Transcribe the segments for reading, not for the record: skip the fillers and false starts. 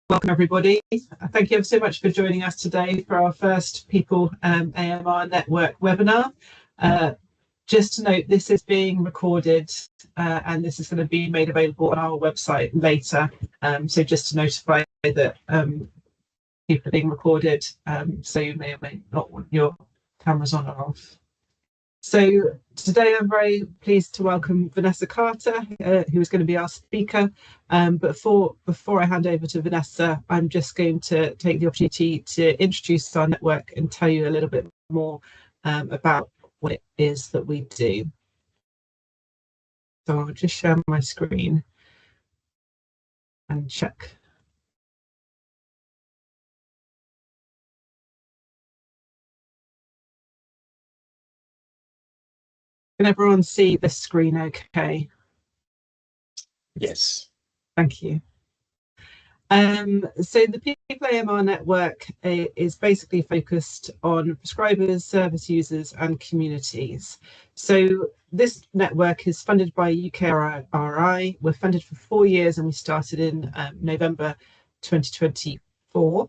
Welcome everybody. Thank you ever so much for joining us today for our first People AMR Network webinar. Just to note, this is being recorded and this is going to be made available on our website later. So just to notify that people are being recorded, so you may or may not want your cameras on or off. So today I'm very pleased to welcome Vanessa Carter, who is going to be our speaker. But before I hand over to Vanessa, I'm just going to take the opportunity to introduce our network and tell you a little bit more about what it is that we do. So I'll just share my screen and check. Can everyone see the screen okay? Yes. Thank you. So the People AMR network is basically focused on prescribers, service users and communities. So this network is funded by UKRI. We're funded for 4 years and we started in November 2024.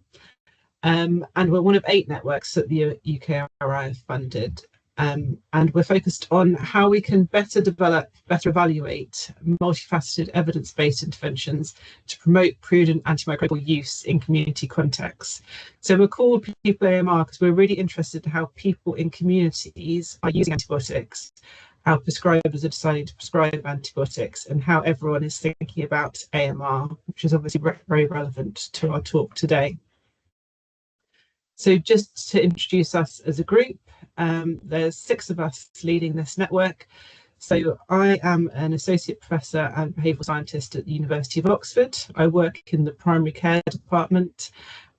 And we're one of 8 networks that the UKRI have funded. And we're focused on how we can better develop, better evaluate multifaceted evidence-based interventions to promote prudent antimicrobial use in community contexts. So we're called People AMR because we're really interested in how people in communities are using antibiotics, how prescribers are deciding to prescribe antibiotics, and how everyone is thinking about AMR, which is obviously very relevant to our talk today. So just to introduce us as a group, there's 6 of us leading this network. So I am an associate professor and behavioural scientist at the University of Oxford. I work in the primary care department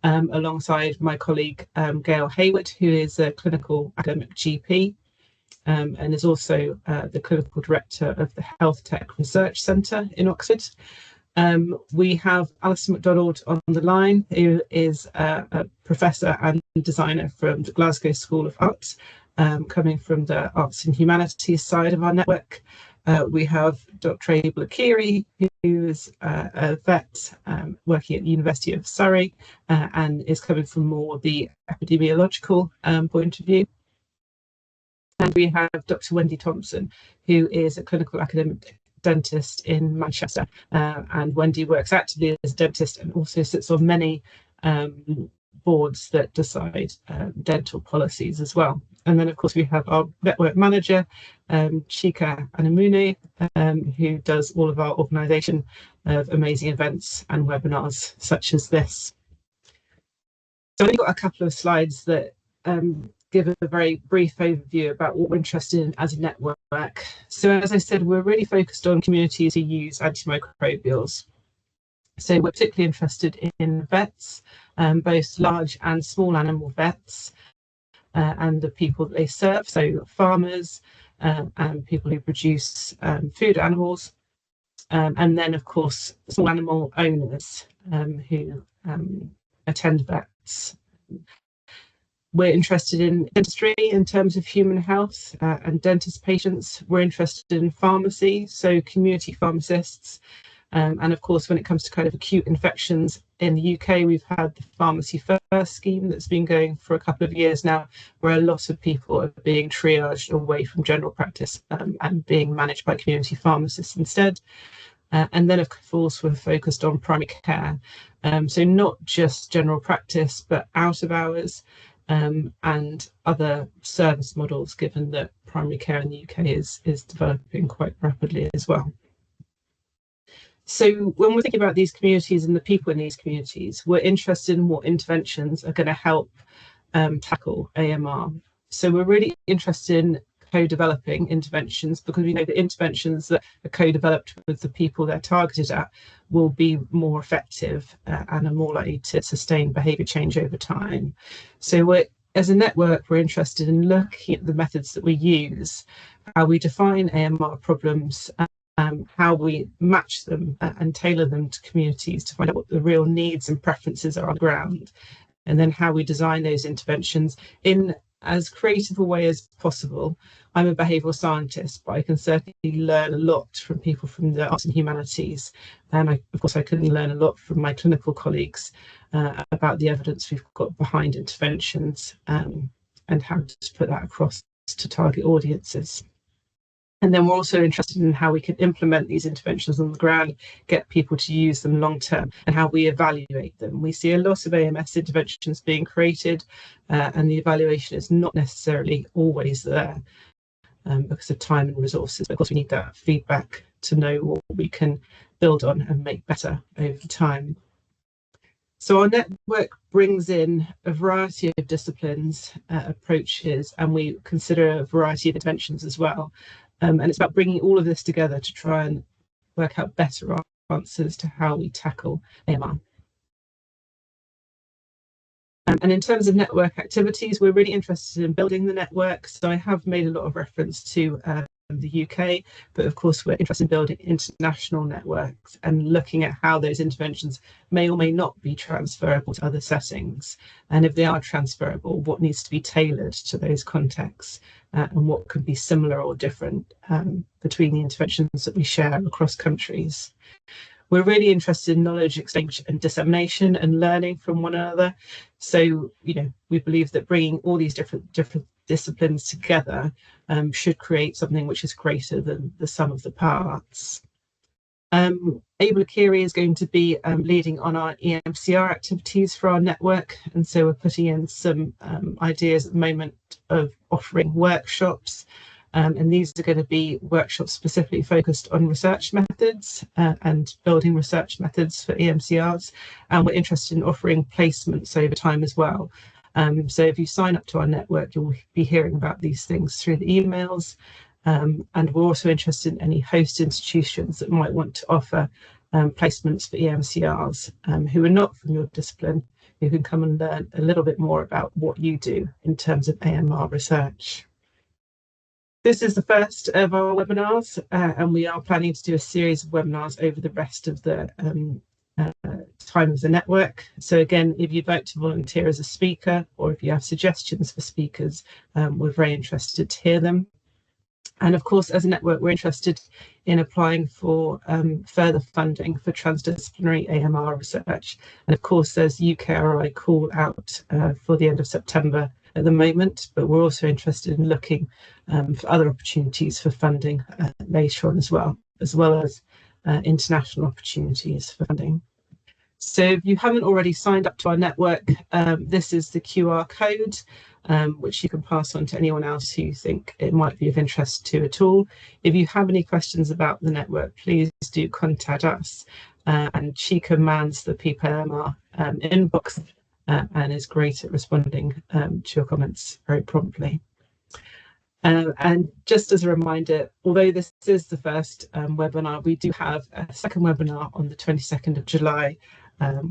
alongside my colleague Gail Hayward, who is a clinical academic GP and is also the clinical director of the Health Tech Research Centre in Oxford. We have Alison MacDonald on the line, who is a professor and designer from the Glasgow School of Art, coming from the Arts and Humanities side of our network. We have Dr. Abel Akiri, who is a vet working at the University of Surrey and is coming from more the epidemiological point of view. And we have Dr. Wendy Thompson, who is a clinical academic dentist in Manchester, and Wendy works actively as a dentist and also sits on many boards that decide dental policies as well. And then of course we have our network manager, Chika Anamune, who does all of our organisation of amazing events and webinars such as this. So I've got a couple of slides that give a very brief overview about what we're interested in as a network. So as I said, we're really focused on communities who use antimicrobials. So we're particularly interested in vets, both large and small animal vets, and the people that they serve, so farmers and people who produce food animals, and then of course small animal owners who attend vets. We're interested in dentistry in terms of human health and dentist patients. We're interested in pharmacy, so community pharmacists. And of course, when it comes to kind of acute infections in the UK, we've had the Pharmacy First scheme that's been going for a couple of years now, where a lot of people are being triaged away from general practice and being managed by community pharmacists instead. And then of course, we're focused on primary care. So not just general practice, but out of hours. And other service models, given that primary care in the UK is developing quite rapidly as well. So when we're thinking about these communities and the people in these communities, we're interested in what interventions are going to help tackle AMR. So we're really interested in co-developing interventions, because we know that interventions that are co-developed with the people they're targeted at will be more effective and are more likely to sustain behaviour change over time. So as a network, we're interested in looking at the methods that we use, how we define AMR problems, how we match them and tailor them to communities to find out what the real needs and preferences are on the ground, and then how we design those interventions in as creative a way as possible. I'm a behavioural scientist, but I can certainly learn a lot from people from the arts and humanities. And of course, I can learn a lot from my clinical colleagues about the evidence we've got behind interventions and how to put that across to target audiences. And then we're also interested in how we can implement these interventions on the ground, get people to use them long term, and how we evaluate them. We see a lot of AMS interventions being created, and the evaluation is not necessarily always there because of time and resources. But of course, we need that feedback to know what we can build on and make better over time. So our network brings in a variety of disciplines, approaches, and we consider a variety of interventions as well. And it's about bringing all of this together to try and work out better answers to how we tackle AMR. And in terms of network activities, we're really interested in building the network. So I have made a lot of reference to the UK, but of course we're interested in building international networks and looking at how those interventions may or may not be transferable to other settings. And if they are transferable, what needs to be tailored to those contexts and what could be similar or different between the interventions that we share across countries. We're really interested in knowledge exchange and dissemination and learning from one another. So, we believe that bringing all these different disciplines together should create something which is greater than the sum of the parts. Able Akiri is going to be leading on our EMCR activities for our network. And so we're putting in some ideas at the moment of offering workshops. And these are going to be workshops specifically focused on research methods and building research methods for EMCRs. And we're interested in offering placements over time as well. So if you sign up to our network, you'll be hearing about these things through the emails. And we're also interested in any host institutions that might want to offer placements for EMCRs who are not from your discipline, who can come and learn a little bit more about what you do in terms of AMR research. This is the first of our webinars, and we are planning to do a series of webinars over the rest of the time of the network. So again, if you'd like to volunteer as a speaker, or if you have suggestions for speakers, we're very interested to hear them. And of course, as a network, we're interested in applying for further funding for transdisciplinary AMR research. And of course, there's UKRI call out for the end of September at the moment, but we're also interested in looking for other opportunities for funding later on as well as international opportunities for funding. So if you haven't already signed up to our network, this is the QR code, which you can pass on to anyone else who you think it might be of interest to at all. If you have any questions about the network, please do contact us. And Chica mans the PPMR inbox and is great at responding to your comments very promptly. And just as a reminder, although this is the first webinar, we do have a second webinar on the 22nd of July,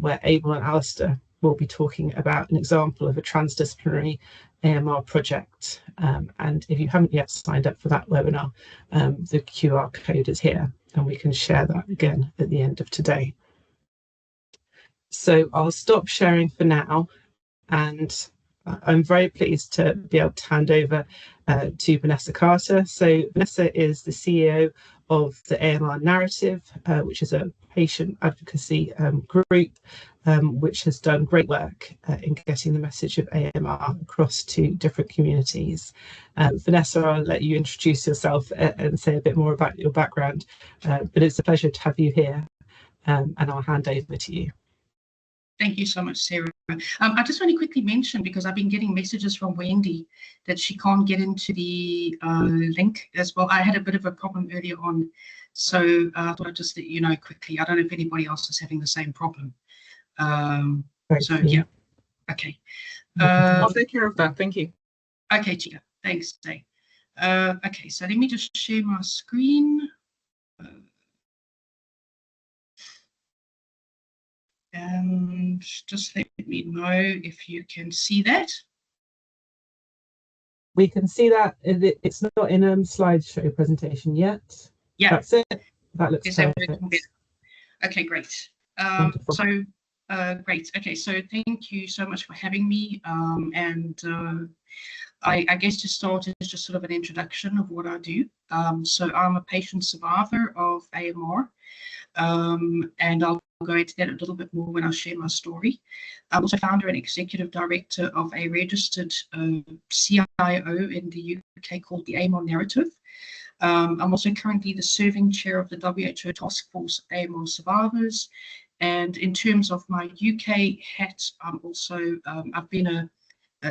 where Abel and Alistair will be talking about an example of a transdisciplinary AMR project. And if you haven't yet signed up for that webinar, the QR code is here, and we can share that again at the end of today. So I'll stop sharing for now, and I'm very pleased to be able to hand over to Vanessa Carter. So Vanessa is the CEO of the AMR Narrative, which is a patient advocacy group, which has done great work in getting the message of AMR across to different communities. Vanessa, I'll let you introduce yourself and say a bit more about your background, but it's a pleasure to have you here, and I'll hand over to you. Thank you so much, Sarah. I just want to quickly mention, because I've been getting messages from Wendy that she can't get into the link as well. I had a bit of a problem earlier on, so I thought I'd just let you know quickly. I don't know if anybody else is having the same problem. Yeah, okay. I'll take care of that. Thank you. Okay, Chica. Thanks, Dave. Okay, so let me just share my screen. And just let me know if you can see that. We can see that. It's not in a slideshow presentation yet. Yeah, that's it. That looks perfect. Okay, great. Great. Okay, so thank you so much for having me. I guess to start is just sort of an introduction of what I do. So I'm a patient survivor of AMR, and I'll go into that a little bit more when I share my story. I'm also founder and executive director of a registered CIO in the UK called the AMR Narrative. I'm also currently the serving chair of the WHO Task Force AMR Survivors. And in terms of my UK hat, I'm also, I've been a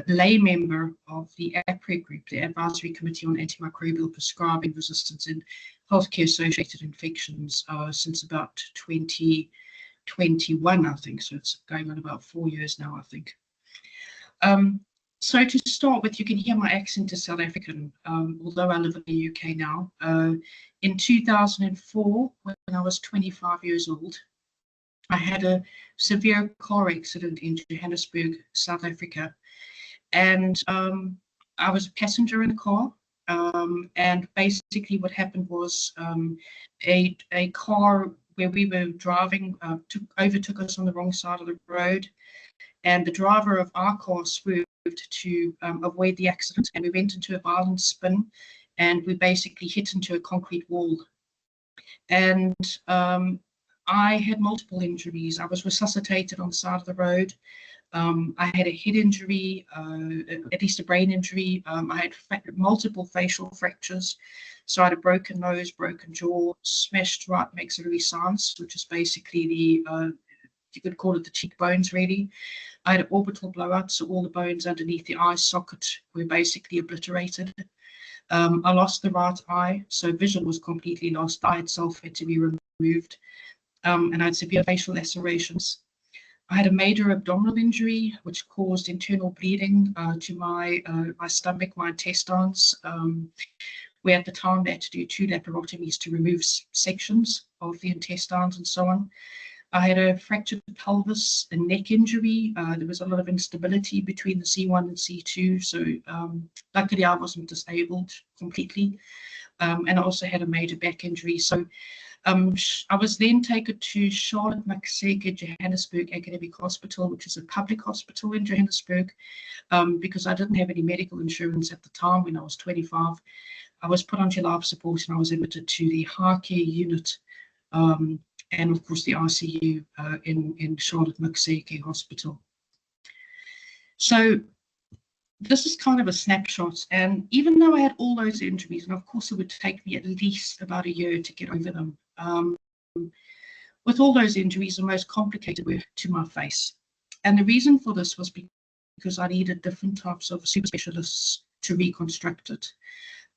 lay member of the APRE group, the Advisory Committee on Antimicrobial Prescribing Resistance in Healthcare-Associated Infections, since about 2021, I think. So it's going on about 4 years now, I think. So to start with, you can hear my accent is South African, although I live in the UK now. In 2004, when I was 25 years old, I had a severe car accident in Johannesburg, South Africa. And I was a passenger in the car. And basically what happened was a car where we were driving overtook us on the wrong side of the road. And the driver of our car swerved to avoid the accident. And we went into a violent spin and we basically hit into a concrete wall. And I had multiple injuries. I was resuscitated on the side of the road. I had a head injury, at least a brain injury. I had multiple facial fractures. So I had a broken nose, broken jaw, smashed right maxillary sinus, which is basically the, you could call it the cheekbones really. I had an orbital blowout, so all the bones underneath the eye socket were basically obliterated. I lost the right eye, so vision was completely lost. The eye itself had to be removed, and I had severe facial lacerations. I had a major abdominal injury, which caused internal bleeding to my stomach, my intestines. We at the time had to do 2 laparotomies to remove sections of the intestines and so on. I had a fractured pelvis, a neck injury. There was a lot of instability between the C1 and C2, so luckily I wasn't disabled completely. And I also had a major back injury. So I was then taken to Charlotte Maxeke Johannesburg Academic Hospital, which is a public hospital in Johannesburg, because I didn't have any medical insurance at the time when I was 25. I was put onto life support and I was admitted to the high care unit, and of course the ICU in Charlotte Maxeke Hospital. So this is kind of a snapshot, and even though I had all those injuries, and of course it would take me at least about a year to get over them, with all those injuries, the most complicated were to my face. And the reason for this was because I needed different types of super specialists to reconstruct it.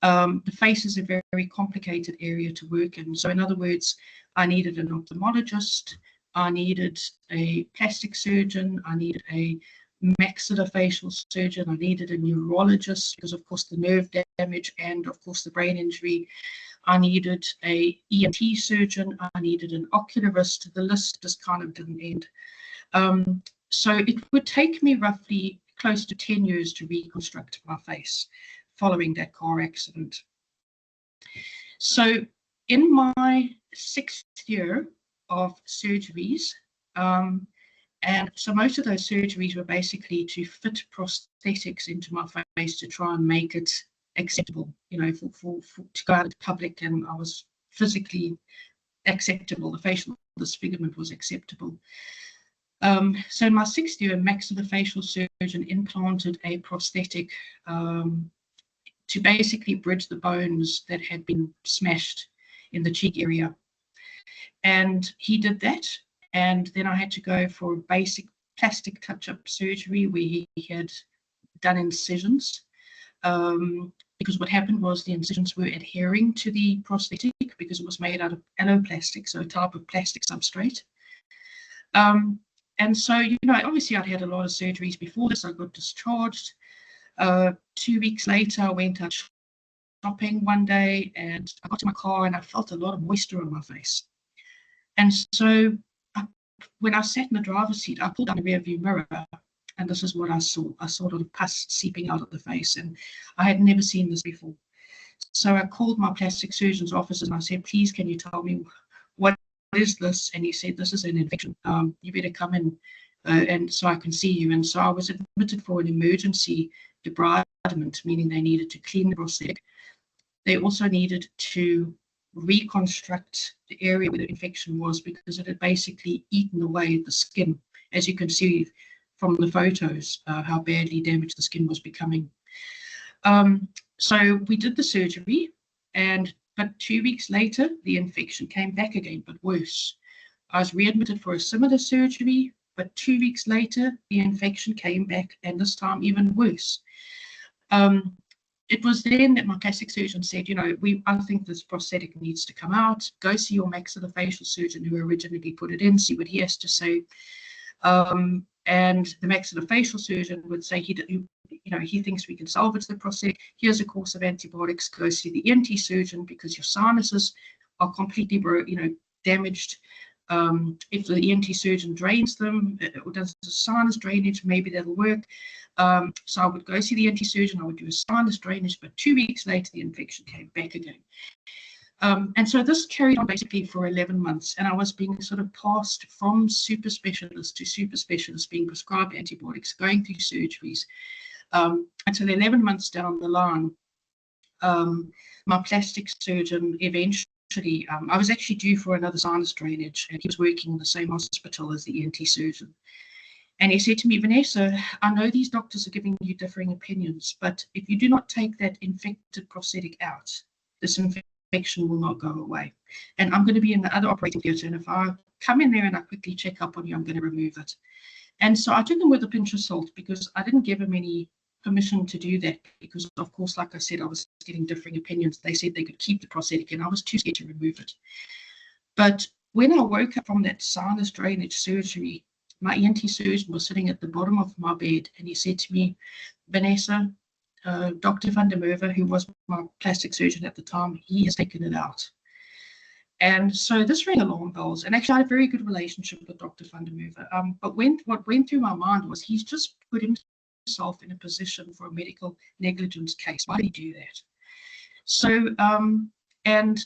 The face is a very, very complicated area to work in. So in other words, I needed an ophthalmologist, I needed a plastic surgeon, I needed a maxillofacial surgeon, I needed a neurologist because of course the nerve damage and of course the brain injury. I needed a ENT surgeon, I needed an ocularist. The list just kind of didn't end. So it would take me roughly close to 10 years to reconstruct my face following that car accident. So in my 6th year of surgeries, and so most of those surgeries were basically to fit prosthetics into my face to try and make it acceptable, you know, to go out into public, and I was physically acceptable. The facial disfigurement was acceptable. So in my 6th year, a maxillofacial surgeon implanted a prosthetic to basically bridge the bones that had been smashed in the cheek area. And he did that. And then I had to go for basic plastic touch-up surgery where he had done incisions. Because what happened was the incisions were adhering to the prosthetic because it was made out of alloplastic, so a type of plastic substrate. And so, you know, obviously I'd had a lot of surgeries before this. I got discharged. 2 weeks later, I went out shopping one day and I got to my car and I felt a lot of moisture on my face. And so when I sat in the driver's seat, I pulled down the rear view mirror and this is what I saw. I saw a lot of pus seeping out of the face and I had never seen this before. So I called my plastic surgeon's office and I said, please, can you tell me what is this? And he said, this is an infection. You better come in and so I can see you. And so I was admitted for an emergency debridement embodiment, meaning they needed to clean the prosthetic. They also needed to reconstruct the area where the infection was because it had basically eaten away the skin. As you can see from the photos, how badly damaged the skin was becoming. So we did the surgery, but 2 weeks later, the infection came back again, but worse. I was readmitted for a similar surgery, but 2 weeks later, the infection came back, and this time even worse. It was then that my plastic surgeon said, I think this prosthetic needs to come out. Go see your maxillofacial surgeon who originally put it in, see what he has to say. And the maxillofacial surgeon would say he thinks we can salvage the prosthetic. Here's a course of antibiotics. Go see the ENT surgeon because your sinuses are completely damaged. If the ENT surgeon drains them or does a sinus drainage, maybe that'll work. So I would go see the ENT surgeon. I would do a sinus drainage, but 2 weeks later, the infection came back again. And so this carried on basically for 11 months, and I was being sort of passed from super specialist to super specialist, being prescribed antibiotics, going through surgeries, until 11 months down the line, my plastic surgeon eventually, I was actually due for another sinus drainage, and he was working in the same hospital as the ENT surgeon. And he said to me, Vanessa, I know these doctors are giving you differing opinions, but if you do not take that infected prosthetic out, this infection will not go away. And I'm going to be in the other operating theatre, and if I come in there and I quickly check up on you, I'm going to remove it. And so I took him with a pinch of salt because I didn't give him any permission to do that because, of course, like I said, I was getting differing opinions. They said they could keep the prosthetic, and I was too scared to remove it. But when I woke up from that sinus drainage surgery, my ENT surgeon was sitting at the bottom of my bed, and he said to me, Vanessa, Dr. van der Merwe, who was my plastic surgeon at the time, he has taken it out. And so this rang alarm bells. And actually, I had a very good relationship with Dr. van der Merwe. But what went through my mind was he's just put himself in a position for a medical negligence case. Why did he do that? So,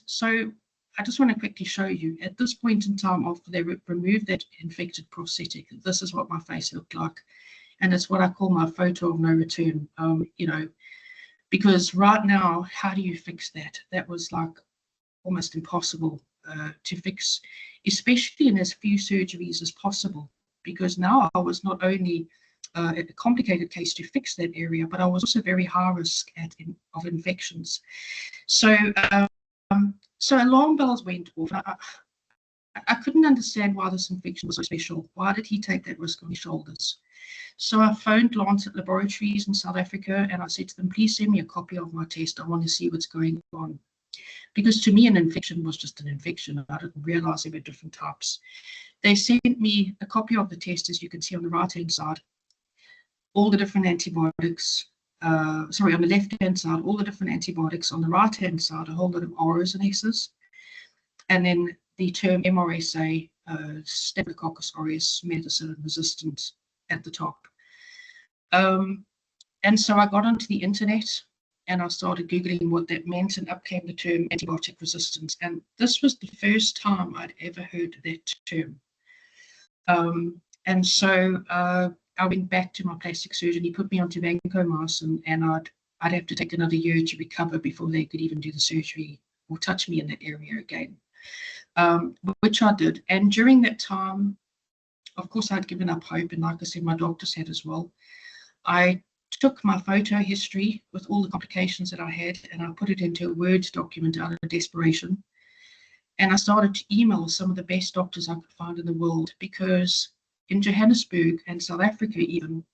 so I just want to quickly show you, at this point in time, after they removed that infected prosthetic, this is what my face looked like. And it's what I call my photo of no return, because right now, how do you fix that? That was like almost impossible to fix, especially in as few surgeries as possible, because now I was not only a complicated case to fix that area, but I was also very high risk of infections. So alarm bells went off. I couldn't understand why this infection was so special. Why did he take that risk on his shoulders? So I phoned Lancet Laboratories in South Africa, and I said to them, please send me a copy of my test. I want to see what's going on. Because to me, an infection was just an infection. I didn't realize there were different types. They sent me a copy of the test, as you can see on the right-hand side, all the different antibiotics. On the left-hand side, all the different antibiotics. On the right-hand side, a whole lot of R's and S's. And then the term MRSA, Staphylococcus aureus, methicillin resistant at the top. And so I got onto the internet and I started Googling what that meant, and up came the term antibiotic resistance. And this was the first time I'd ever heard that term. And so I went back to my plastic surgeon. He put me onto vancomycin, and I'd have to take another year to recover before they could even do the surgery or touch me in that area again, which I did. And during that time, of course, I'd given up hope, and like I said, my doctors had as well. I took my photo history with all the complications that I had, and I put it into a Word document out of desperation. And I started to email some of the best doctors I could find in the world, because in Johannesburg and South Africa even,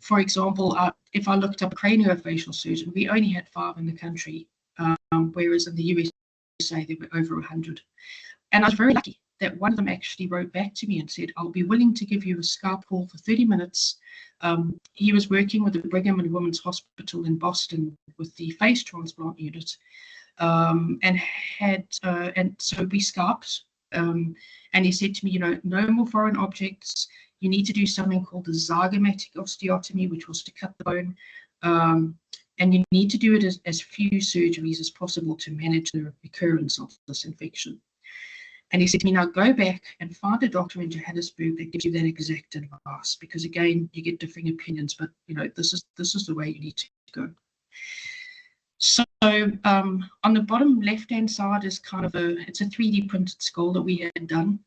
for example, if I looked up a craniofacial surgeon, we only had 5 in the country, whereas in the USA there were over 100. And I was very lucky that one of them actually wrote back to me and said, I'll be willing to give you a Skype call for 30 minutes. He was working with the Brigham and Women's Hospital in Boston with the face transplant unit, and so we Skyped, and he said to me, no more foreign objects. You need to do something called the zygomatic osteotomy, which was to cut the bone, and you need to do it as few surgeries as possible to manage the recurrence of this infection. And he said to me, now go back and find a doctor in Johannesburg that gives you that exact advice, because again, you get differing opinions, but this is the way you need to go. So on the bottom left-hand side is kind of it's a 3D printed skull that we had done.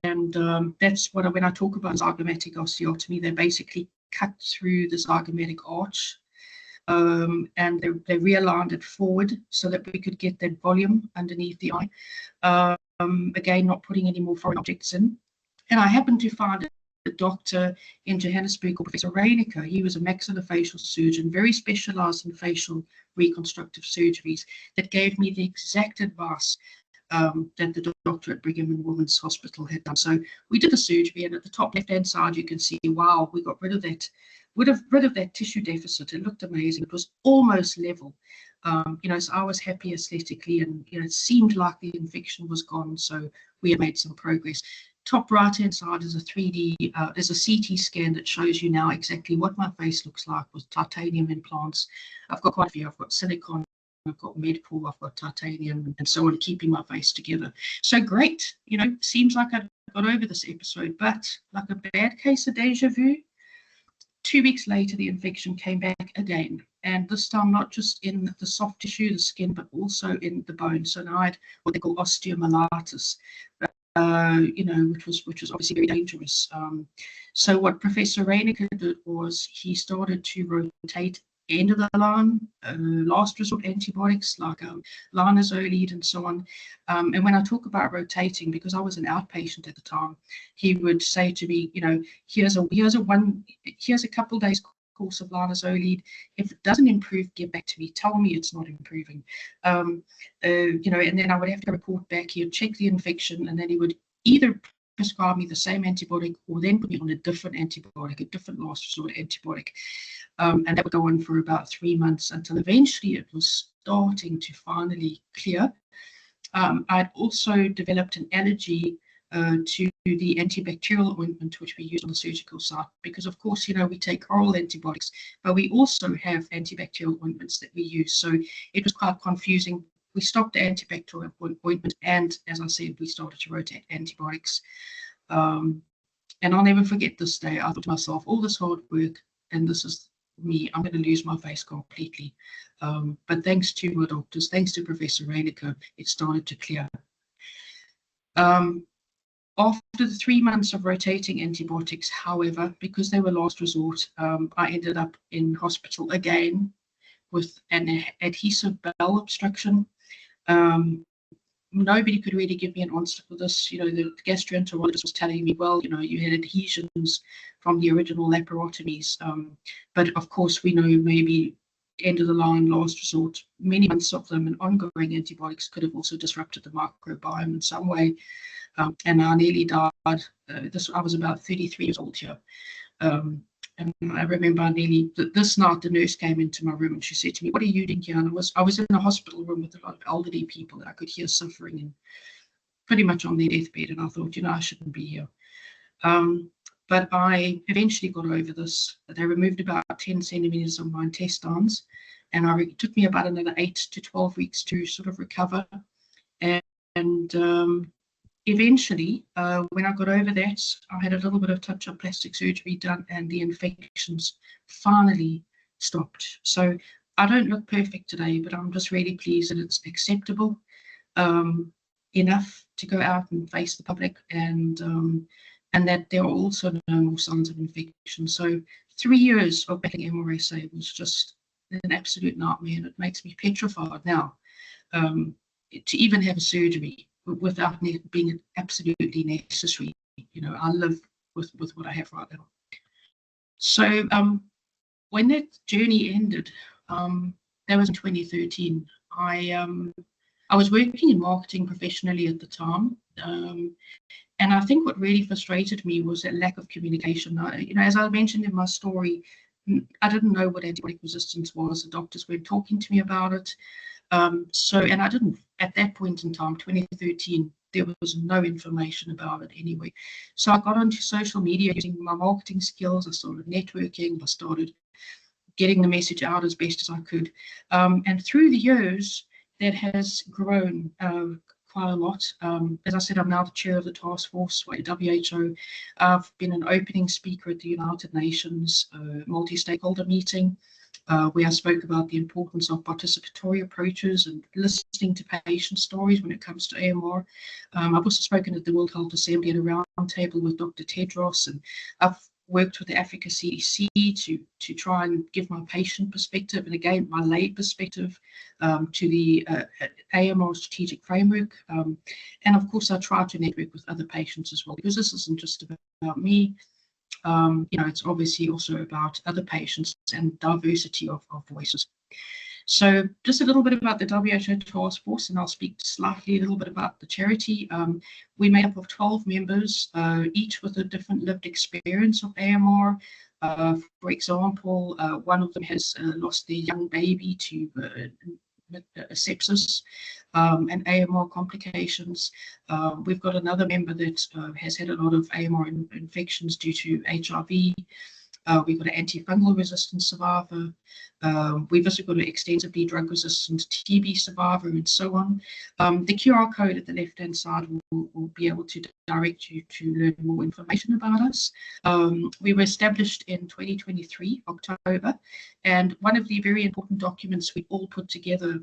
And that's what, when I talk about zygomatic osteotomy, they basically cut through the zygomatic arch, and they realigned it forward so that we could get that volume underneath the eye. Again, not putting any more foreign objects in. And I happened to find a doctor in Johannesburg called Professor Reiniger. He was a maxillofacial surgeon, very specialized in facial reconstructive surgeries, that gave me the exact advice that the doctor at Brigham and Women's Hospital had done. So we did the surgery, and at the top left-hand side, you can see, wow, we got rid of that tissue deficit. It looked amazing. It was almost level. So I was happy aesthetically, and it seemed like the infection was gone. So we had made some progress. Top right-hand side is a 3D, there's a CT scan that shows you now exactly what my face looks like with titanium implants. I've got quite a few. I've got silicone, I've got medical, I've got titanium, and so on, keeping my face together. So great, seems like I got over this episode, but like a bad case of deja vu, 2 weeks later, the infection came back again. And this time, not just in the soft tissue, the skin, but also in the bone. So now I had what they call osteomyelitis, which was obviously very dangerous. So what Professor Reiniger did was he started to rotate end of the line, last resort antibiotics like linezolid and so on. And when I talk about rotating, because I was an outpatient at the time, he would say to me, here's a couple days course of linezolid. If it doesn't improve, get back to me. Tell me it's not improving. And then I would have to report back. He would check the infection, and then he would either prescribe me the same antibiotic or then put me on a different antibiotic, a different last resort antibiotic. And that would go on for about 3 months until eventually it was starting to finally clear. I'd also developed an allergy to the antibacterial ointment which we use on the surgical site, because of course we take oral antibiotics, but we also have antibacterial ointments that we use. So it was quite confusing. We stopped the antibacterial ointment, and as I said, we started to rotate antibiotics. And I'll never forget this day. I thought to myself, all this hard work, and this is me, I'm going to lose my face completely. But thanks to my doctors, thanks to Professor Reiniger, it started to clear. After the 3 months of rotating antibiotics, however, because they were last resort, I ended up in hospital again with an adhesive bowel obstruction. Nobody could really give me an answer for this. The gastroenterologist was telling me, well, you had adhesions from the original laparotomies. But of course, we know maybe end of the line, last resort, many months of them, and ongoing antibiotics could have also disrupted the microbiome in some way. And I nearly died. I was about 33 years old here. And I remember this night, the nurse came into my room and she said to me, what are you doing here? And I was in a hospital room with a lot of elderly people that I could hear suffering and pretty much on their deathbed. And I thought, I shouldn't be here. But I eventually got over this. They removed about 10 centimeters of my intestines, and it took me about another 8 to 12 weeks to sort of recover. And eventually, when I got over that, I had a little bit of touch-up plastic surgery done, and the infections finally stopped. So I don't look perfect today, but I'm just really pleased that it's acceptable enough to go out and face the public, and that there are also no more signs of infection. So 3 years of battling MRSA was just an absolute nightmare, and it makes me petrified now to even have a surgery without being absolutely necessary. I live with what I have right now. So when that journey ended, that was in 2013. I was working in marketing professionally at the time, and I think what really frustrated me was that lack of communication. As I mentioned in my story, I didn't know what antibiotic resistance was. The doctors weren't talking to me about it. And I didn't, at that point in time, 2013, there was no information about it anyway. So I got onto social media using my marketing skills. I started networking. I started getting the message out as best as I could. And through the years, that has grown quite a lot. As I said, I'm now the chair of the task force for WHO. I've been an opening speaker at the United Nations multi-stakeholder meeting, where I spoke about the importance of participatory approaches and listening to patient stories when it comes to AMR. I've also spoken at the World Health Assembly at a roundtable with Dr. Tedros, and I've worked with the Africa CDC to try and give my patient perspective and again my lay perspective to the AMR strategic framework. And of course, I try to network with other patients as well, because this isn't just about me. It's obviously also about other patients and diversity of voices. So just a little bit about the WHO task force, and I'll speak slightly a little bit about the charity. We're made up of 12 members, each with a different lived experience of AMR. For example, one of them has lost their young baby to sepsis and AMR complications. We've got another member that has had a lot of AMR infections due to HIV. We've got an antifungal resistant survivor. We've also got an extensively drug resistant TB survivor, and so on. The QR code at the left-hand side will be able to direct you to learn more information about us. We were established in 2023, October, and one of the very important documents we all put together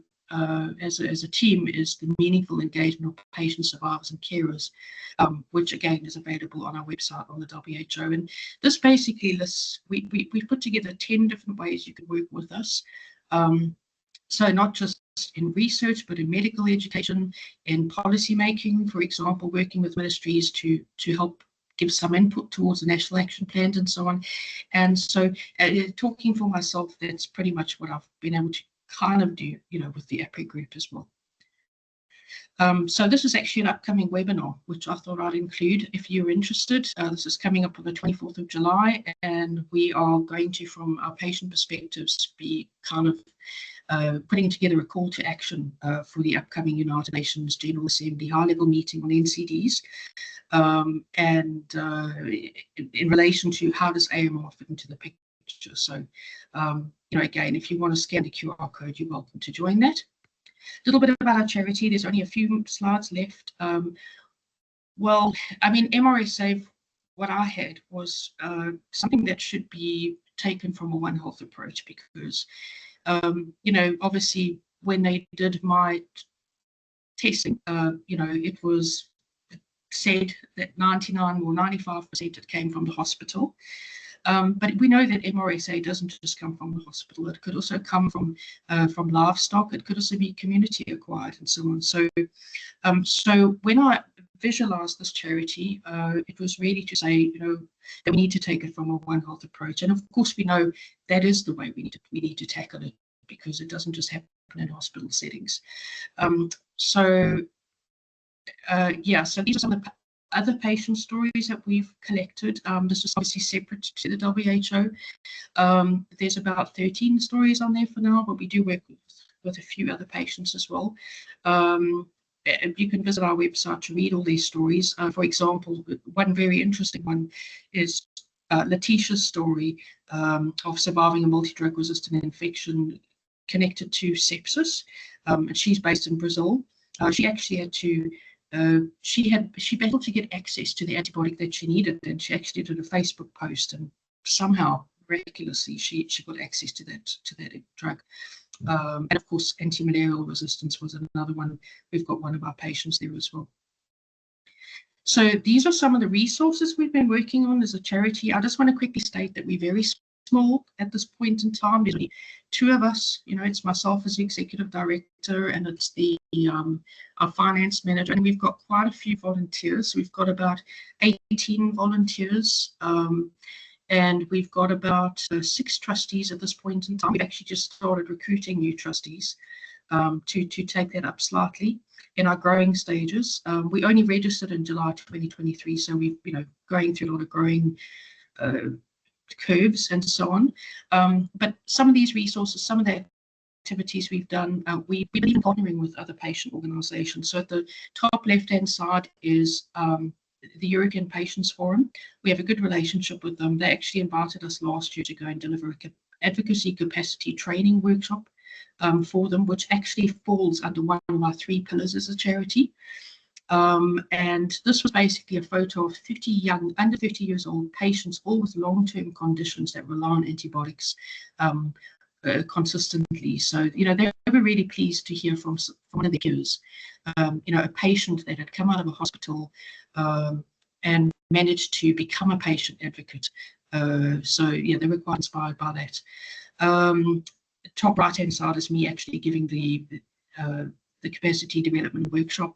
as a team is the meaningful engagement of patient survivors and carers, which again is available on our website on the WHO. And this basically lists, we've put together 10 different ways you can work with us. So not just in research, but in medical education, in policy making, for example, working with ministries to help give some input towards the national action plans and so on. And so talking for myself, that's pretty much what I've been able to kind of do, with the APRE group as well. So this is actually an upcoming webinar, which I thought I'd include if you're interested. This is coming up on the 24th of July, and we are going to, from our patient perspectives, be kind of putting together a call to action for the upcoming United Nations General Assembly high-level meeting on NCDs, and in relation to how does AMR fit into the picture. So, again, if you want to scan the QR code, you're welcome to join that. A little bit about our charity. There's only a few slides left. Well, I mean, MRSA, what I had was something that should be taken from a One Health approach, because, obviously when they did my testing, it was said that 99 or 95% it came from the hospital. But we know that MRSA doesn't just come from the hospital. It could also come from livestock. It could also be community acquired and so on. So, so when I visualized this charity, it was really to say, that we need to take it from a One Health approach. And of course, we know that is the way we need to tackle it, because it doesn't just happen in hospital settings. So these are some of the other patient stories that we've collected. This is obviously separate to the WHO. There's about 13 stories on there for now, but we do work with a few other patients as well. You can visit our website to read all these stories. For example, one very interesting one is Letitia's story of surviving a multi-drug resistant infection connected to sepsis. And she's based in Brazil. She actually had to she battled to get access to the antibiotic that she needed, and she actually did a Facebook post, and somehow miraculously she got access to that drug. And of course, anti-malarial resistance was another one. We've got one of our patients there as well. So these are some of the resources we've been working on as a charity. I just want to quickly state that we're very small at this point in time. There's only two of us. It's myself as the executive director, and it's our finance manager, and we've got quite a few volunteers. We've got about 18 volunteers, and we've got about 6 trustees at this point in time. We've actually just started recruiting new trustees to take that up slightly in our growing stages. We only registered in July 2023, so we've going through a lot of growing curves and so on. But some of these resources, some of the activities we've done, we've been even partnering with other patient organizations. So at the top left-hand side is the European Patients Forum. We have a good relationship with them. They actually invited us last year to go and deliver an advocacy capacity training workshop for them, which actually falls under one of our 3 pillars as a charity. And this was basically a photo of 50 under 50 years old patients, all with long-term conditions that rely on antibiotics consistently. So, they were really pleased to hear from one of the peers, a patient that had come out of a hospital and managed to become a patient advocate. So, they were quite inspired by that. Top right-hand side is me actually giving the capacity development workshop.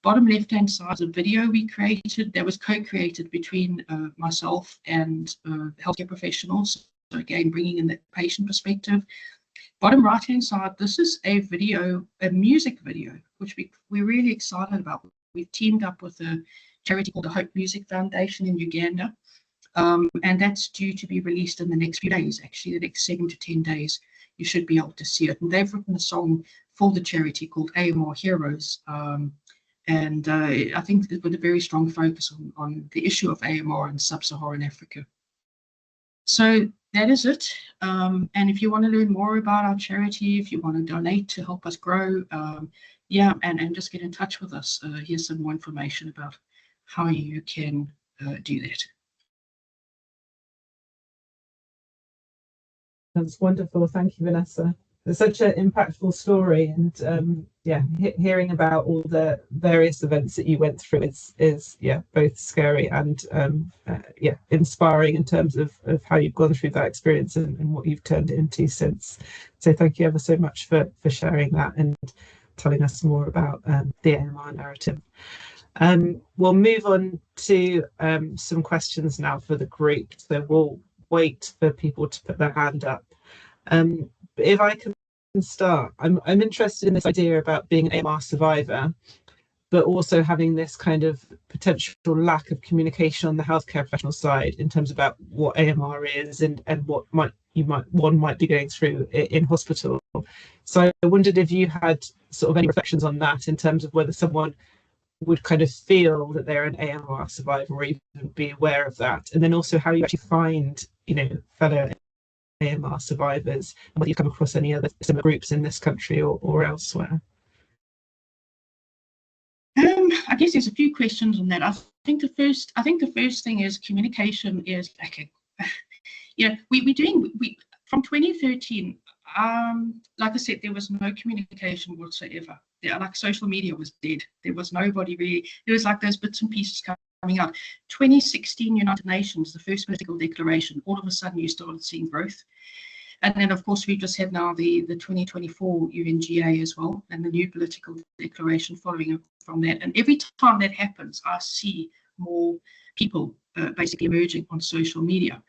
Bottom left-hand side is a video we created that was co-created between myself and healthcare professionals. So again, bringing in the patient perspective. Bottom right-hand side, this is a music video, which we're really excited about. We've teamed up with a charity called the Hope Music Foundation in Uganda. And that's due to be released in the next few days, actually, the next 7 to 10 days. You should be able to see it. And they've written a song for the charity called AMR Heroes. And I think with a very strong focus on the issue of AMR in sub-Saharan Africa. So that is it. And if you want to learn more about our charity, if you want to donate to help us grow, and just get in touch with us. Here's some more information about how you can do that. That's wonderful. Thank you, Vanessa. It's such an impactful story, and hearing about all the various events that you went through is both scary and inspiring in terms of how you've gone through that experience and what you've turned it into since. So thank you ever so much for sharing that and telling us more about the AMR narrative. We'll move on to some questions now for the group. So we'll wait for people to put their hand up. If I can start, I'm interested in this idea about being an AMR survivor, but also having this kind of potential lack of communication on the healthcare professional side in terms about what AMR is and what one might be going through in hospital. So I wondered if you had sort of any reflections on that in terms of whether someone would kind of feel that they're an AMR survivor or even be aware of that, and then also how you actually find fellow AMR survivors, and whether you come across any other similar groups in this country or elsewhere. I guess there's a few questions on that. I think the first thing is communication is lacking. We from 2013. Like I said, there was no communication whatsoever. Like social media was dead. There was nobody really. There was like those bits and pieces coming out. 2016 United Nations, the first political declaration. All of a sudden, you started seeing growth. And then, of course, we've just had now the 2024 UNGA as well, and the new political declaration following from that. And every time that happens, I see more people basically emerging on social media.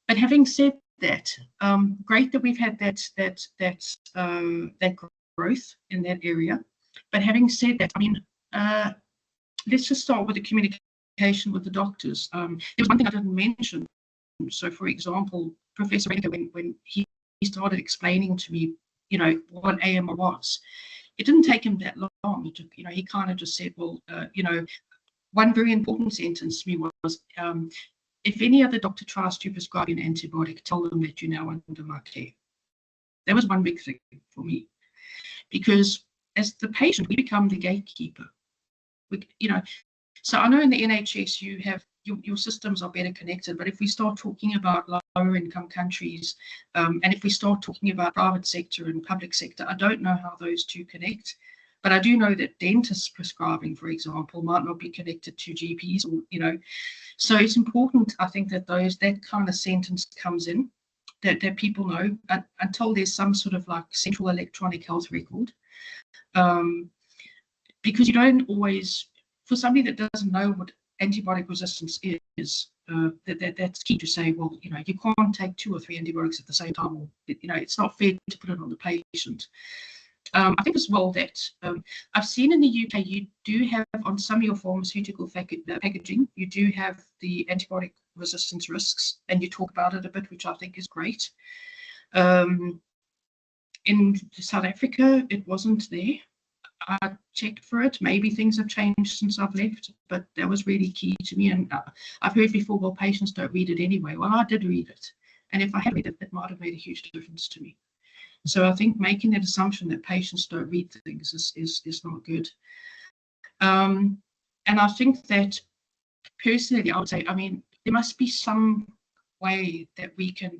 But having said that, great that we've had that growth in that area. But having said that, I mean, let's just start with the communication with the doctors. There was one thing I didn't mention. So, for example, Professor Edgar, when he started explaining to me, what AMR was, it didn't take him that long. It took, he kind of just said, well, one very important sentence to me was, if any other doctor tries to prescribe you an antibiotic, tell them that you're now under my care. That was one big thing for me, because as the patient, we become the gatekeeper. So I know in the NHS you have your systems are better connected, but if we start talking about lower income countries, and if we start talking about private sector and public sector, I don't know how those two connect. But I do know that dentists prescribing, for example, might not be connected to GPs, or so it's important, I think, that that kind of sentence comes in, that people know, until there's some sort of like central electronic health record, because you don't always, for somebody that doesn't know what antibiotic resistance is, that's key to say, well, you can't take 2 or 3 antibiotics at the same time, or it's not fair to put it on the patient. I think as well that I've seen in the UK, you do have on some of your pharmaceutical packaging, you do have the antibiotic resistance risks, and you talk about it a bit, which I think is great. In South Africa, it wasn't there. I checked for it. Maybe things have changed since I've left, but that was really key to me. And I've heard before, well, patients don't read it anyway. Well, I did read it. And if I had read it, it might have made a huge difference to me. So I think making that assumption that patients don't read things is not good. And I think that personally, I would say, I mean, there must be some way that we can,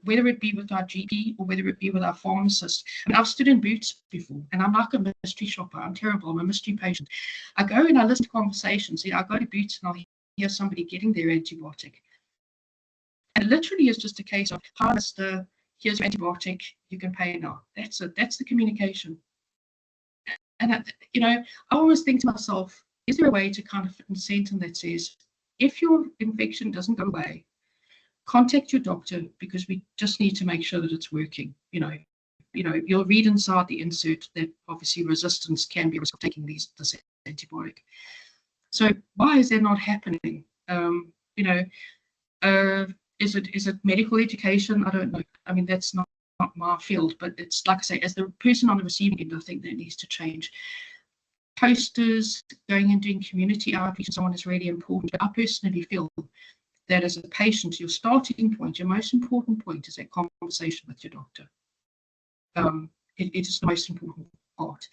whether it be with our GP or whether it be with our pharmacist. I mean, I've stood in boots before, and I'm like a mystery shopper. I'm terrible. I'm a mystery patient. I go and I listen to conversations. I go to boots and I'll hear somebody getting their antibiotic. And it literally is just a case of, hi, mister, here's your antibiotic, you can pay now. That's it. That's the communication. And, I always think to myself, is there a way to kind of fit in a sentence that says, if your infection doesn't go away, contact your doctor, because we just need to make sure that it's working. You'll read inside the insert that obviously resistance can be a risk of taking this antibiotic. So why is that not happening? Is it medical education? I don't know. I mean, that's not my field, but it's like I say, as the person on the receiving end, I think that needs to change. Posters, going and doing community outreach and so on is really important. But I personally feel that as a patient, your starting point, your most important point is that conversation with your doctor. It is the most important part.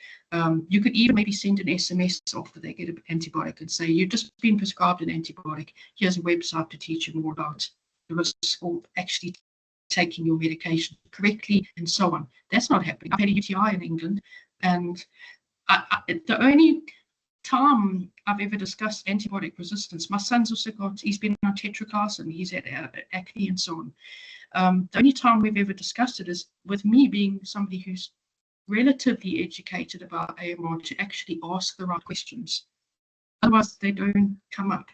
You could even maybe send an SMS after they get an antibiotic and say, you've just been prescribed an antibiotic. Here's a website to teach you more about the risks of actually taking your medication correctly and so on. That's not happening. I've had a UTI in England, and the only time I've ever discussed antibiotic resistance, my son's also he's been on tetracycline, he's had acne and so on. The only time we've ever discussed it is with me being somebody who's relatively educated about AMR to actually ask the right questions. Otherwise, they don't come up,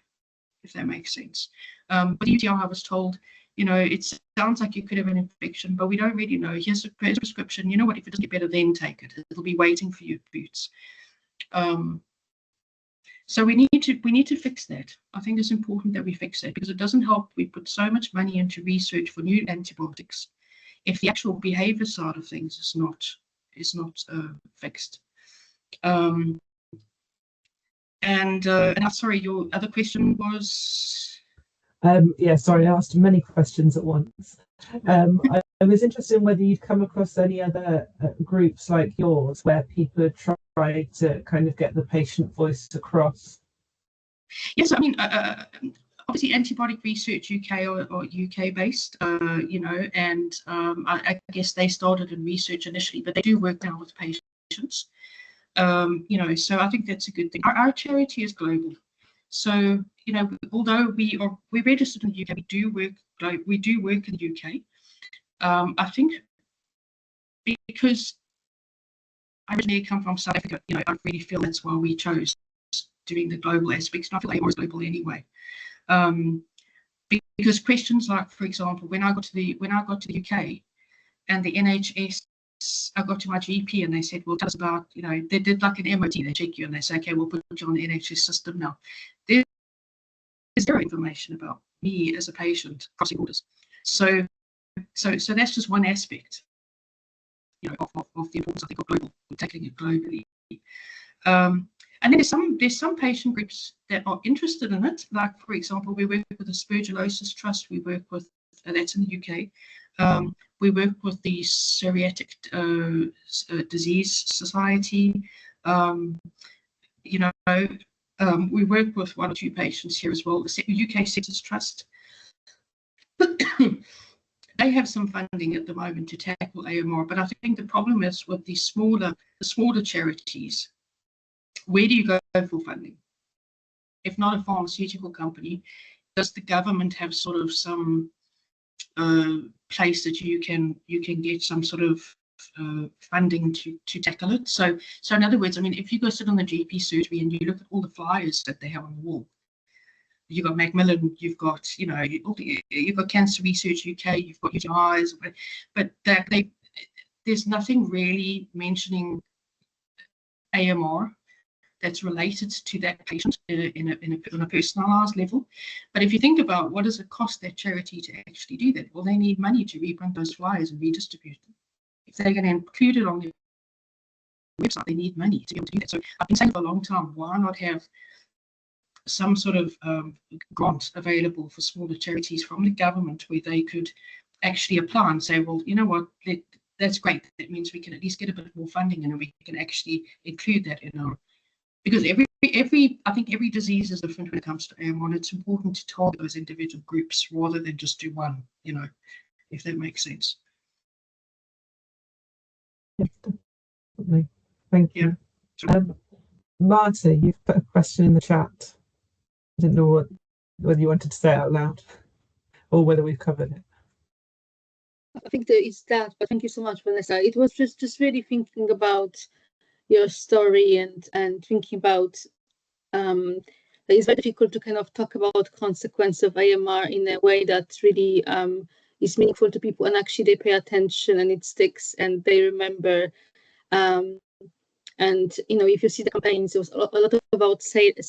if that makes sense. With UTI, I was told, it sounds like you could have an infection, but we don't really know. Here's a prescription. You know what? If it doesn't get better, then take it. It'll be waiting for you at boots. So we need to fix that. I think it's important that we fix that, because it doesn't help. We put so much money into research for new antibiotics if the actual behavior side of things is not fixed. And I'm sorry, your other question was. Yeah, sorry, I asked many questions at once. I was interested in whether you'd come across any other groups like yours where people are trying to kind of get the patient voice across. Yes, I mean, obviously Antibiotic Research UK or UK based, and I guess they started in research initially, but they do work now with patients. So I think that's a good thing. Our charity is global. So, although we're registered in the UK, we do work in the UK. I think because I originally come from South Africa, I really feel that's why we chose doing the global aspects. And I feel AMR is global anyway. Because questions like, for example, when I got to the UK and the NHS, I got to my GP and they said, well, tell us about, they did like an MOT, they check you and they say, okay, we'll put you on the NHS system now. There's zero information about me as a patient crossing borders. So that's just one aspect, of the importance, I think, of tackling it globally. And then there's some patient groups that are interested in it. Like, for example, we work with the Aspergillosis Trust. We work with, that's in the UK. We work with the Psoriatic Disease Society. We work with one or two patients here as well. The UK Sepsis Trust. They have some funding at the moment to tackle AMR, but I think the problem is with the smaller charities. Where do you go for funding? If not a pharmaceutical company, does the government have sort of some place that you can get some sort of funding to tackle it? So in other words, I mean, if you go sit on the GP surgery and you look at all the flyers that they have on the wall, you've got Macmillan, you've got you've got Cancer Research UK, you've got UTIs, but there's nothing really mentioning AMR that's related to that patient on a personalised level. But if you think about what does it cost that charity to actually do that, well, they need money to reprint those flyers and redistribute them. If they're going to include it on their website, they need money to be able to do that. So I've been saying for a long time, why not have some sort of grant available for smaller charities from the government where they could actually apply and say, well, you know what, that's great. That means we can at least get a bit more funding, and we can actually include that in our, because I think every disease is different when it comes to AMR, and it's important to target those individual groups rather than just do one, if that makes sense. Yes, definitely. Thank you. Yeah. Marta, you've put a question in the chat. I didn't know whether you wanted to say it out loud or whether we've covered it. I think there is that, but thank you so much, Vanessa. It was just really thinking about your story and thinking about it's very difficult to kind of talk about consequence of AMR in a way that really is meaningful to people, and actually they pay attention and it sticks and they remember. And if you see the campaigns, it was a lot about silent,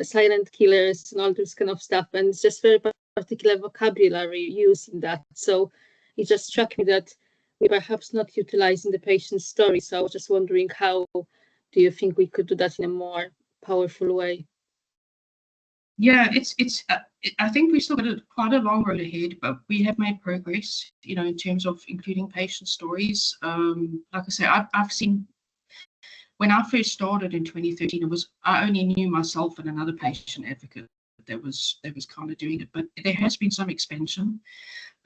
silent killers and all this kind of stuff, and it's just very particular vocabulary used in that. So it just struck me that we perhaps not utilizing the patient's story. So I was just wondering, how do you think we could do that in a more powerful way? Yeah, I think we still got quite a long road ahead, but we have made progress, in terms of including patient stories. Like I say, I've seen, when I first started in 2013, I only knew myself and another patient advocate that was kind of doing it, but there has been some expansion.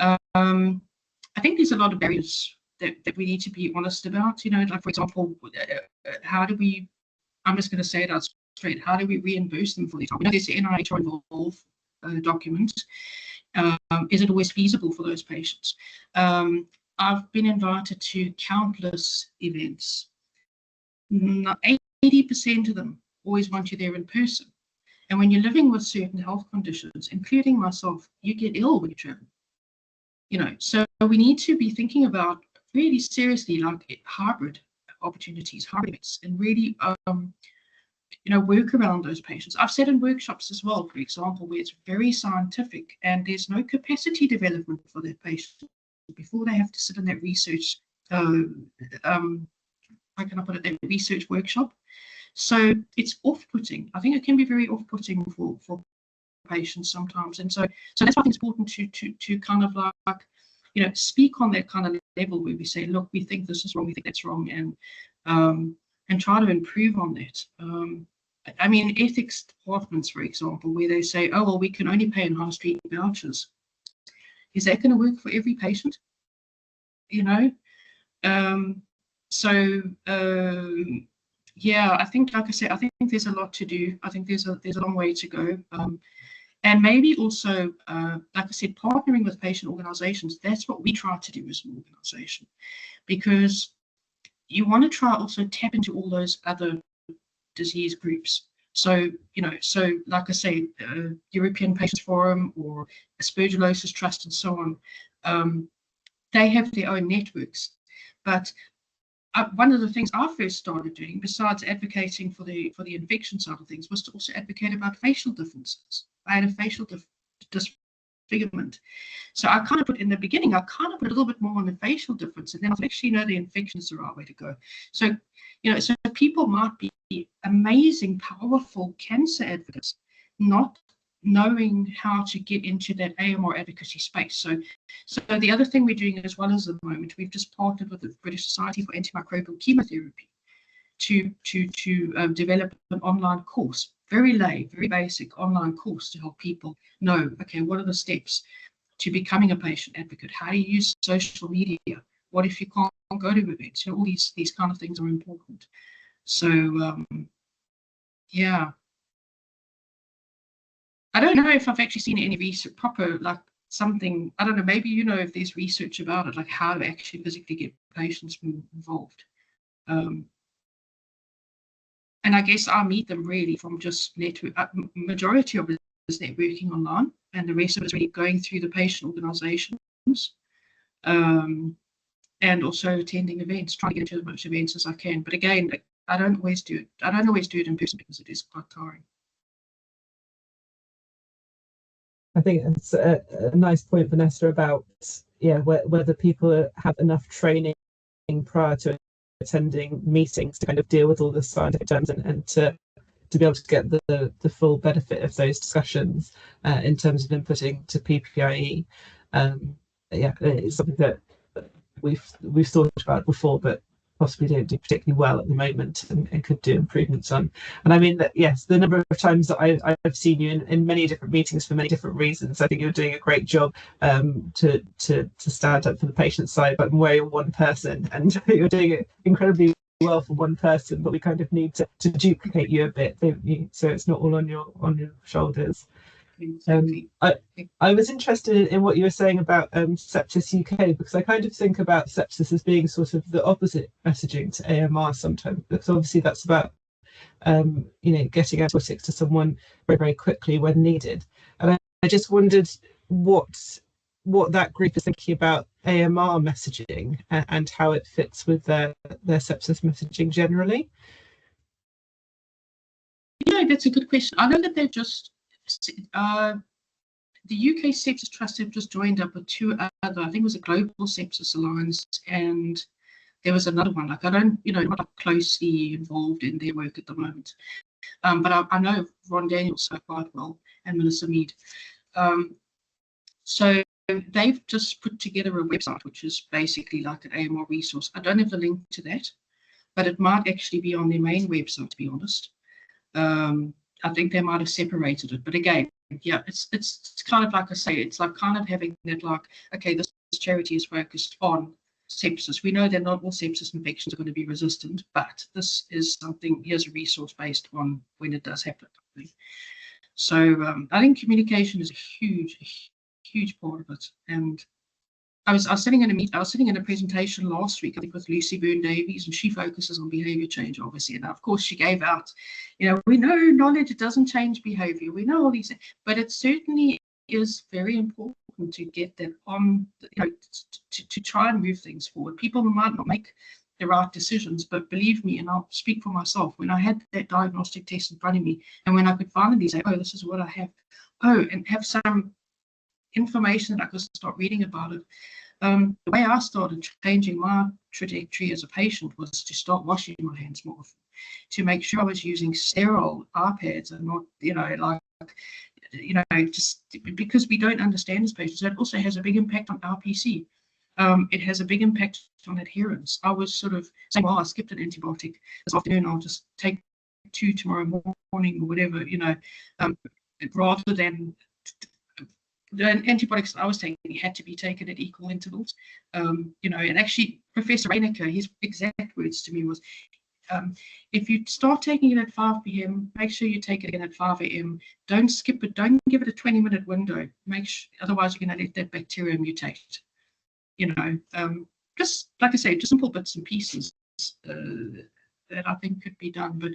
I think there's a lot of barriers that we need to be honest about. Like, for example, how do we? I'm just going to say it out straight. How do we reimburse them for the time? There's the NIH involved document. Is it always feasible for those patients? I've been invited to countless events. 80% of them always want you there in person. And when you're living with certain health conditions, including myself, you get ill when you travel. So we need to be thinking about really seriously, like, hybrid opportunities, hybrids, and really work around those patients. I've sat in workshops as well, for example, where it's very scientific and there's no capacity development for that patient before they have to sit in that research, how can I put it, that research workshop. So it's off-putting. I think it can be very off-putting for patients sometimes, and so that's why I think it's important to kind of like speak on that kind of level where we say, look, we think this is wrong, we think that's wrong, and try to improve on that. I mean, ethics departments, for example, where they say, oh, well, we can only pay enhanced treatment vouchers. Is that going to work for every patient? Yeah, I think, like I said, I think there's a lot to do. I think there's a long way to go. And maybe also, like I said, partnering with patient organizations. That's what we try to do as an organization, because you want to try also tap into all those other disease groups. So, like I say, European Patients Forum or Aspergillosis Trust and so on, they have their own networks. But one of the things I first started doing, besides advocating for the infection side of things, was to also advocate about facial differences. I had a facial disfigurement. So I kind of put, in the beginning, a little bit more on the facial difference, and then I thought, actually, the infection is the right way to go. So, so people might be amazing, powerful cancer advocates, not knowing how to get into that AMR advocacy space. So the other thing we're doing as well as at the moment, we've just partnered with the British Society for Antimicrobial Chemotherapy to develop an online course, very basic online course to help people know, okay, what are the steps to becoming a patient advocate? How do you use social media? What if you can't go to events? All these kind of things are important. So yeah. I don't know if I've actually seen any research, like something, I don't know, maybe if there's research about it, like how to actually physically get patients involved. And I guess I meet them really from just network. Majority of it is networking online, and the rest of it is really going through the patient organizations, and also attending events, trying to get into as much events as I can. But again, I don't always do it in person because it is quite tiring. I think it's a nice point, Vanessa, about whether people have enough training prior to attending meetings to kind of deal with all the scientific terms and to be able to get the full benefit of those discussions in terms of inputting to PPIE. It's something that we've thought about before, but possibly don't do particularly well at the moment, and could do improvements on. And I mean that, yes, the number of times that I've seen you in many different meetings for many different reasons, I think you're doing a great job to stand up for the patient side, but where you're one person and you're doing it incredibly well for one person, but we kind of need to duplicate you a bit, don't you? So it's not all on your shoulders. Exactly. I was interested in what you were saying about Sepsis UK, because I kind of think about sepsis as being sort of the opposite messaging to AMR sometimes, because obviously that's about getting antibiotics to someone very, very quickly when needed. And I just wondered what that group is thinking about AMR messaging and how it fits with their sepsis messaging generally. Yeah, that's a good question. I know that they've just the UK Sepsis Trust have just joined up with two other, I think it was a Global Sepsis Alliance, and there was another one. Like, I don't, not closely involved in their work at the moment. But I know Ron Daniels quite well, and Melissa Mead. So they've just put together a website, which is basically like an AMR resource. I don't have the link to that, but it might actually be on their main website, to be honest. I think they might have separated it, but again, yeah, it's kind of like I say, it's like kind of having that, like, okay, this charity is focused on sepsis. We know that not all sepsis infections are going to be resistant, but this is something, here's a resource based on when it does happen. So I think communication is a huge part of it. And I was sitting in a presentation last week, I think, with Lucy Byrne Davies, and she focuses on behavior change, obviously. And of course, she gave out, we know knowledge, it doesn't change behavior. We know all these things, but it certainly is very important to get that on, to try and move things forward. People might not make the right decisions, but believe me, and I'll speak for myself, when I had that diagnostic test in front of me, and when I could finally say, oh, this is what I have, and have some information that I could start reading about it. The way I started changing my trajectory as a patient was to start washing my hands more often, to make sure I was using sterile iPads and not, just because we don't understand as patients. That also has a big impact on RPC. It has a big impact on adherence. I was sort of saying, well, I skipped an antibiotic this afternoon, I'll just take 2 tomorrow morning or whatever, rather than the antibiotics I was taking had to be taken at equal intervals. And actually Professor Reinecker, his exact words to me was, if you start taking it at 5 p.m., make sure you take it again at 5 a.m. Don't skip it. Don't give it a 20-minute window. Otherwise you're going to let that bacteria mutate. Just like I say, just simple bits and pieces that I think could be done. But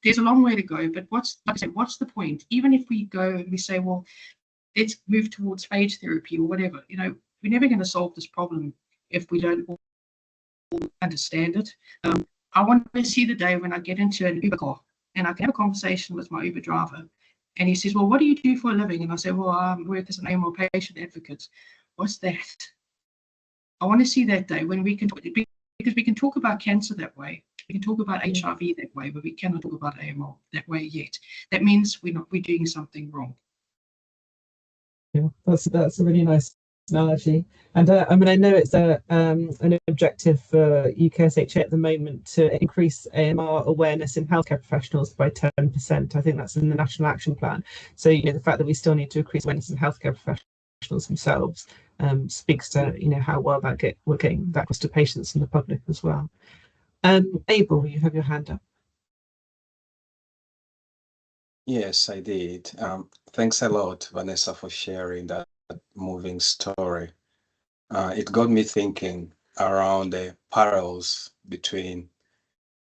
there's a long way to go. But what's the point? Even if we go and we say, well, let's move towards phage therapy or whatever, we're never going to solve this problem if we don't all understand it. I want to see the day when I get into an Uber car and I can have a conversation with my Uber driver, and he says, well, what do you do for a living? And I say, well, I work as an AMR patient advocate. What's that? I want to see that day when we can talk, because we can talk about cancer that way. We can talk about HIV that way, but we cannot talk about AMR that way yet. That means we're doing something wrong. Yeah, that's a really nice analogy. And I know it's an objective for UKSHA at the moment to increase AMR awareness in healthcare professionals by 10%. I think that's in the National Action Plan. So the fact that we still need to increase awareness in healthcare professionals themselves speaks to how well we're getting that across to patients and the public as well. Abel, you have your hand up. Yes, I did. Thanks a lot, Vanessa, for sharing that moving story. It got me thinking around the parallels between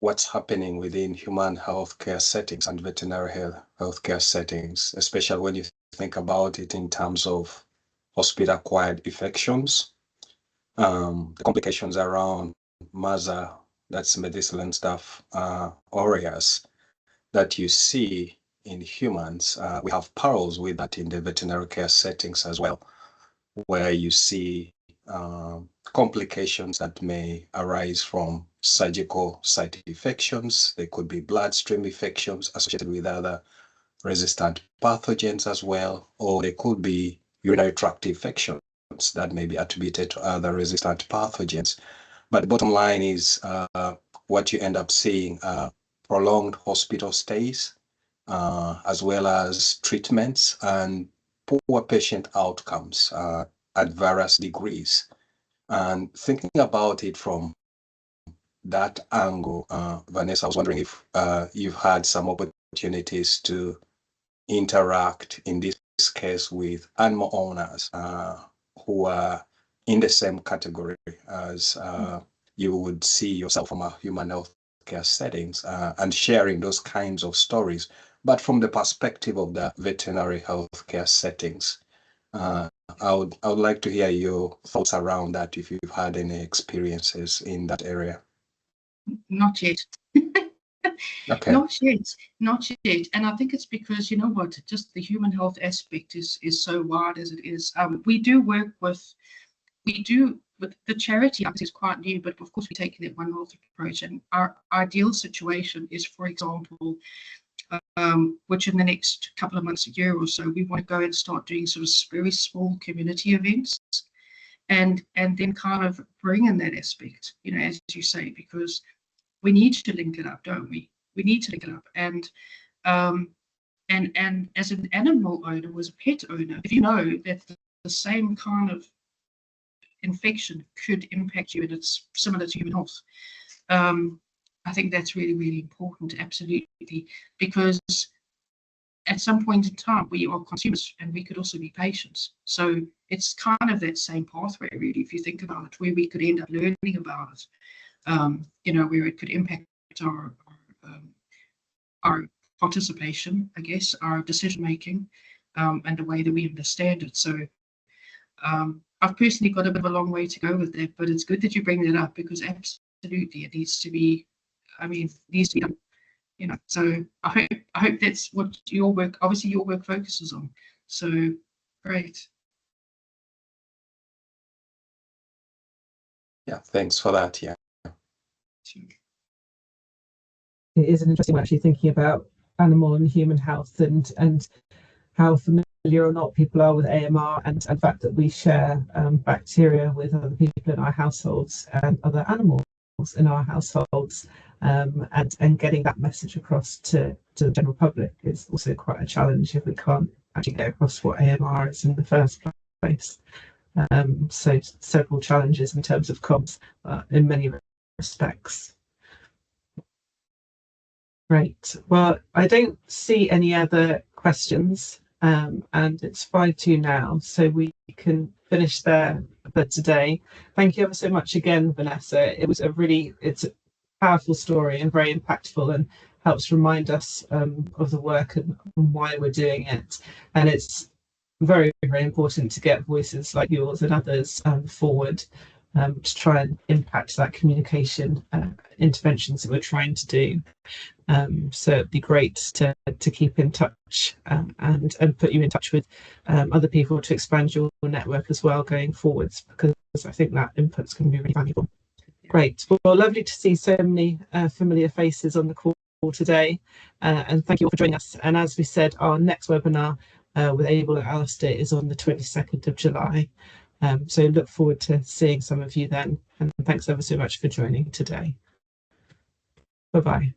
what's happening within human healthcare settings and veterinary healthcare settings, especially when you think about it in terms of hospital-acquired infections, the complications around MASA, that's medicinal and stuff, aureus, that you see in humans. We have parallels with that in the veterinary care settings as well, where you see complications that may arise from surgical site infections. They could be bloodstream infections associated with other resistant pathogens as well, or they could be urinary tract infections infections that may be attributed to other resistant pathogens. But the bottom line is what you end up seeing, prolonged hospital stays, as well as treatments and poor patient outcomes at various degrees. And thinking about it from that angle, Vanessa, I was wondering if you've had some opportunities to interact in this case with animal owners who are in the same category as you would see yourself from a human health care settings, and sharing those kinds of stories, but from the perspective of the veterinary healthcare settings. I would like to hear your thoughts around that, if you've had any experiences in that area. Not yet. Okay. Not yet. And I think it's because, you know what, just the human health aspect is so wide as it is. We do with the charity, I think is quite new, but of course we're taking that One Health approach. And our ideal situation is, for example, which in the next couple of months, a year or so, we want to go and start doing sort of very small community events, and then kind of bring in that aspect, you know, as you say, because we need to link it up, don't we? We need to link it up. And as an animal owner, as a pet owner, if you know that the same kind of infection could impact you and it's similar to human health, I think that's really, really important, absolutely, because at some point in time we are consumers and we could also be patients. So it's kind of that same pathway, really, if you think about it, where we could end up learning about it, you know, where it could impact our participation, I guess, our decision making, and the way that we understand it. So I've personally got a bit of a long way to go with that, but it's good that you bring that up, because absolutely it needs to be, I mean, it needs to be done, you know. So I hope that's what your work, obviously your work, focuses on. So great. Yeah, thanks for that. Yeah. It is an interesting way, actually, thinking about animal and human health, and how familiar or not people are with AMR, and the fact that we share bacteria with other people in our households and other animals in our households, and getting that message across to the general public is also quite a challenge if we can't actually get across what AMR is in the first place. So several challenges in terms of comms in many respects. Great. Well, I don't see any other questions, and it's 5:02 now, so we can finish there for today. Thank you ever so much again, Vanessa. It's a powerful story and very impactful, and helps remind us of the work and why we're doing it. And it's very, very important to get voices like yours and others forward, to try and impact that communication interventions that we're trying to do. So it'd be great to keep in touch, and put you in touch with other people to expand your network as well going forwards, because I think that input's going to be really valuable. Great. Well, lovely to see so many familiar faces on the call today, and thank you all for joining us. And as we said, our next webinar with Abel and Alistair is on the 22nd of July. So look forward to seeing some of you then, and thanks ever so much for joining today. Bye-bye.